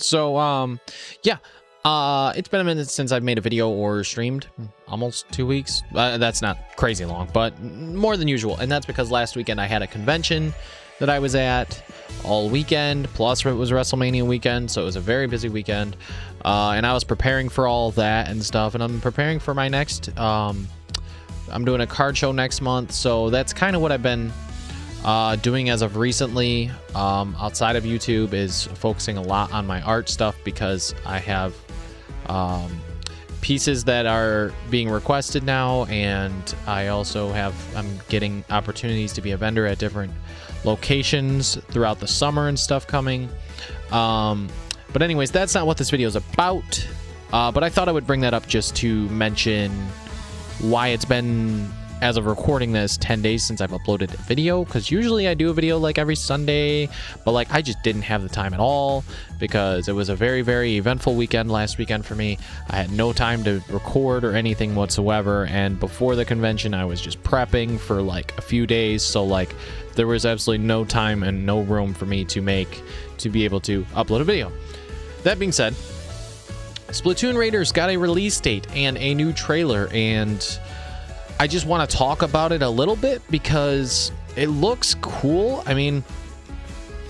So, yeah. It's been a minute since I've made a video or streamed. Almost 2 weeks. That's not crazy long, but more than usual. And that's because last weekend I had a convention that I was at all weekend. Plus, it was WrestleMania weekend, so it was a very busy weekend. And I was preparing for all that and stuff. And I'm preparing for my next... I'm doing a card show next month, so that's kind of what I've been doing as of recently. Outside of YouTube is focusing a lot on my art stuff because I have pieces that are being requested now, and I also I'm getting opportunities to be a vendor at different locations throughout the summer and stuff coming. But anyways, that's not what this video is about, but I thought I would bring that up just to mention why it's been, as of recording this, 10 days since I've uploaded a video, because usually I do a video like every Sunday, but like I just didn't have the time at all because it was a very, very eventful weekend last weekend for me. I had no time to record or anything whatsoever, and before the convention I was just prepping for like a few days, so like there was absolutely no time and no room for me to be able to upload a video. That being said, Splatoon Raiders got a release date and a new trailer, and I just want to talk about it a little bit because it looks cool. I mean,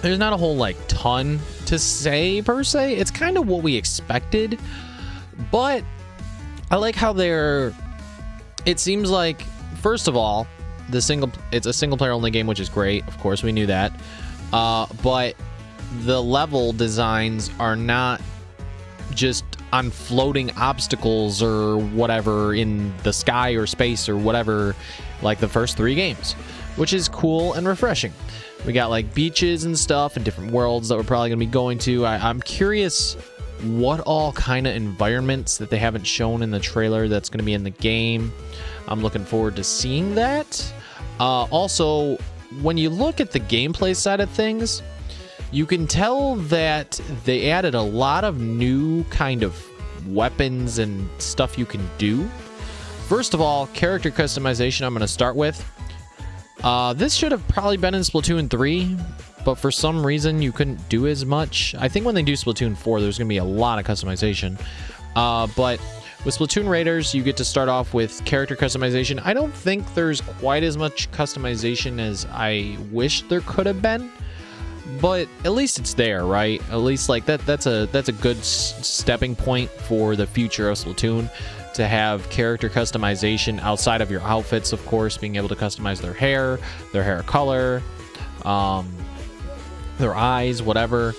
there's not a whole like ton to say per se. It's kind of what we expected, but I like how it seems like, first of all, it's a single player only game, which is great. Of course, we knew that. But the level designs are not just on floating obstacles or whatever in the sky or space or whatever, like the first 3 games, which is cool and refreshing. We got like beaches and stuff and different worlds that we're probably gonna be going to. I'm curious what all kind of environments that they haven't shown in the trailer that's gonna be in the game. I'm looking forward to seeing that. Also, when you look at the gameplay side of things, you can tell that they added a lot of new kind of weapons and stuff you can do. First of all, character customization I'm going to start with. This should have probably been in Splatoon 3, but for some reason you couldn't do as much. I think when they do Splatoon 4, there's going to be a lot of customization. But with Splatoon Raiders, you get to start off with character customization. I don't think there's quite as much customization as I wish there could have been. But at least it's there, right? At least like that's a good stepping point for the future of Splatoon, to have character customization outside of your outfits, of course, being able to customize their hair color, their eyes, whatever,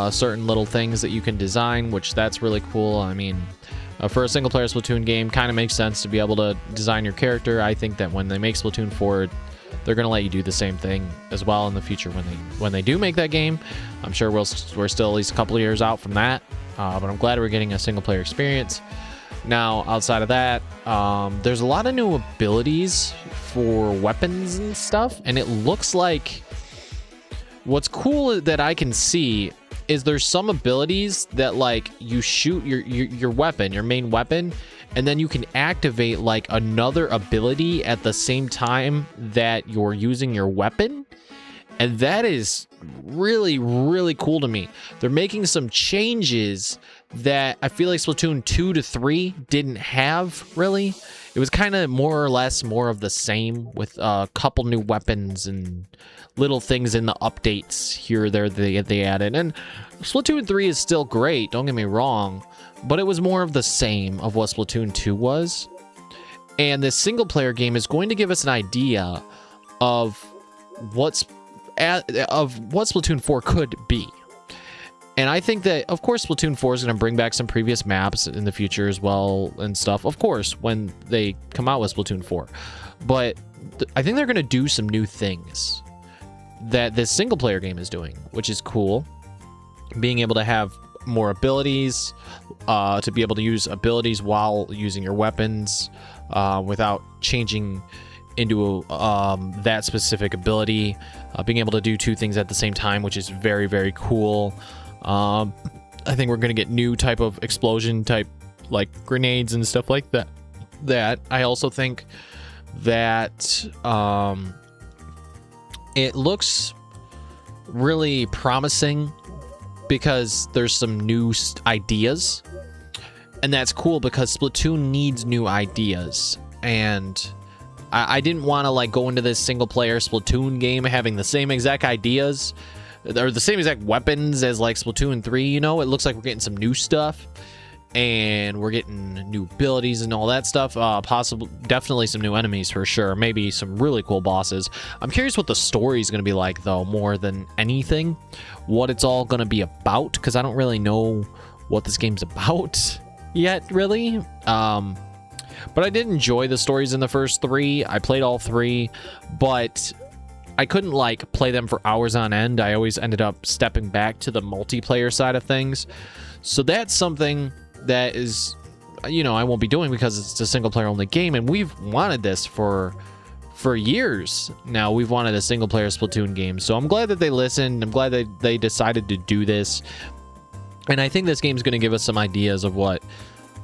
certain little things that you can design, which that's really cool. I mean, for a single player Splatoon game, kind of makes sense to be able to design your character. I think that when they make Splatoon 4, they're going to let you do the same thing as well in the future when they do make that game. I'm sure we're still at least a couple of years out from that, but I'm glad we're getting a single player experience. Now, outside of that, there's a lot of new abilities for weapons and stuff, and it looks like what's cool that I can see is there's some abilities that like you shoot your weapon, your main weapon, and then you can activate like another ability at the same time that you're using your weapon. And that is really, really cool to me. They're making some changes that I feel like Splatoon 2 to 3 didn't have, really. It was kind of more or less more of the same, with a couple new weapons and little things in the updates here or there they added. And Splatoon 3 is still great, don't get me wrong, but it was more of the same of what Splatoon 2 was. And this single player game is going to give us an idea of what Splatoon 4 could be. And I think that, of course, Splatoon 4 is going to bring back some previous maps in the future as well and stuff, of course, when they come out with Splatoon 4. But I think they're going to do some new things that this single player game is doing, which is cool. Being able to have more abilities, to be able to use abilities while using your weapons, without changing into that specific ability, being able to do 2 things at the same time, which is very, very cool. I think we're going to get new type of explosion type, like grenades and stuff like that. I also think that it looks really promising because there's some new ideas. And that's cool because Splatoon needs new ideas. And I didn't want to like go into this single player Splatoon game having the same exact ideas or the same exact weapons as like Splatoon 3, you know. It looks like we're getting some new stuff and we're getting new abilities and all that stuff. Definitely some new enemies for sure. Maybe some really cool bosses. I'm curious what the story is going to be like though, more than anything. What it's all going to be about, because I don't really know what this game's about yet, really. But I did enjoy the stories in the first 3. I played all 3, but I couldn't like play them for hours on end. I always ended up stepping back to the multiplayer side of things. So that's something that is, you know, I won't be doing because it's a single player only game, and we've wanted this for years now. We've wanted a single player Splatoon game. So I'm glad that they listened. I'm glad that they decided to do this. And I think this game's going to give us some ideas of what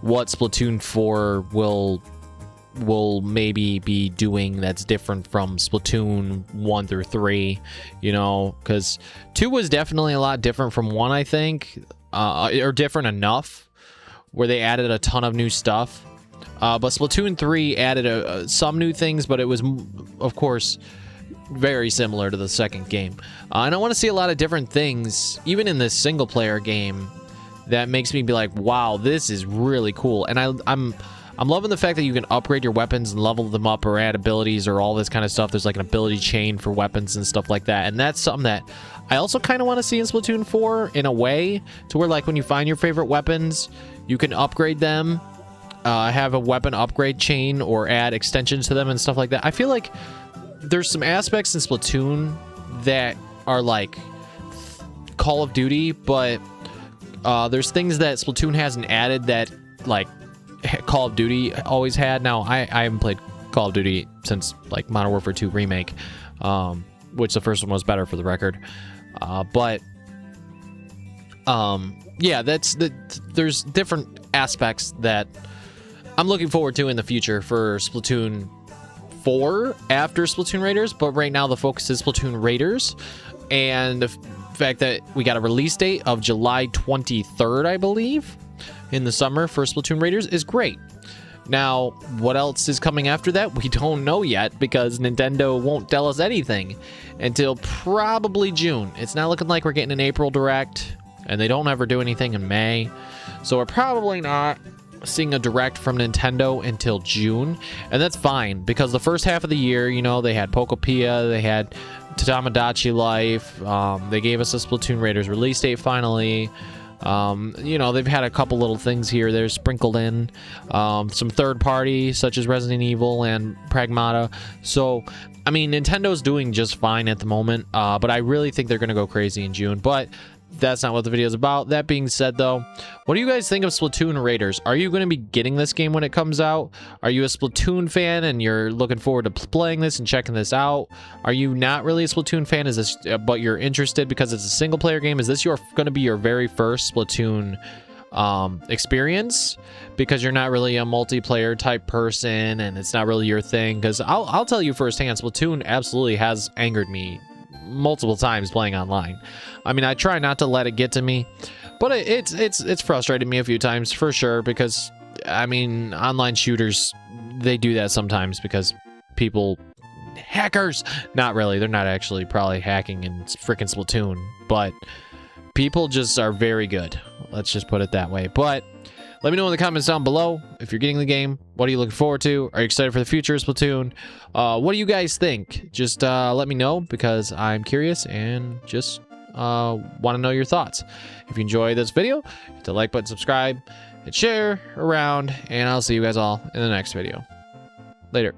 Splatoon 4 will maybe be doing that's different from Splatoon 1 through 3, you know, because 2 was definitely a lot different from 1, I think, or different enough where they added a ton of new stuff. But Splatoon 3 added some new things, but it was, of course, very similar to the second game. And I want to see a lot of different things, even in this single player game, that makes me be like, wow, this is really cool. And I'm loving the fact that you can upgrade your weapons and level them up or add abilities or all this kind of stuff. There's like an ability chain for weapons and stuff like that. And that's something that I also kind of want to see in Splatoon 4 in a way, to where like when you find your favorite weapons, you can upgrade them, have a weapon upgrade chain or add extensions to them and stuff like that. I feel like there's some aspects in Splatoon that are like Call of Duty, but there's things that Splatoon hasn't added that like Call of Duty always had. Now, I haven't played Call of Duty since like Modern Warfare 2 Remake, which the first one was better for the record. Yeah, there's different aspects that I'm looking forward to in the future for Splatoon 4 after Splatoon Raiders, but right now the focus is Splatoon Raiders, and the fact that we got a release date of July 23rd, I believe, in the summer for Splatoon Raiders is great. Now, what else is coming after that? We don't know yet, because Nintendo won't tell us anything until probably June. It's not looking like we're getting an April Direct, and they don't ever do anything in May. So we're probably not seeing a Direct from Nintendo until June, and that's fine, because the first half of the year, you know, they had Pokopia, they had Tamagotchi Life, they gave us a Splatoon Raiders release date finally. You know, they've had a couple little things here they're sprinkled in, some third party such as Resident Evil and Pragmata. So I mean, Nintendo's doing just fine at the moment, but I really think they're gonna go crazy in June. But that's not what the video is about. That being said, though, what do you guys think of Splatoon Raiders? Are you going to be getting this game when it comes out? Are you a Splatoon fan and you're looking forward to playing this and checking this out? Are you not really a Splatoon fan, but you're interested because it's a single player game? Is this going to be your very first Splatoon experience, because you're not really a multiplayer type person and it's not really your thing? Because I'll tell you firsthand, Splatoon absolutely has angered me multiple times playing online. I mean, I try not to let it get to me, but it's frustrated me a few times for sure, because I mean, online shooters, they do that sometimes because people, hackers, not really, they're not actually probably hacking in freaking Splatoon, but people just are very good, let's just put it that way. But let me know in the comments down below if you're getting the game. What are you looking forward to? Are you excited for the future of Splatoon? What do you guys think? Just let me know, because I'm curious and just want to know your thoughts. If you enjoy this video, hit the like button, subscribe, and share around, and I'll see you guys all in the next video. Later.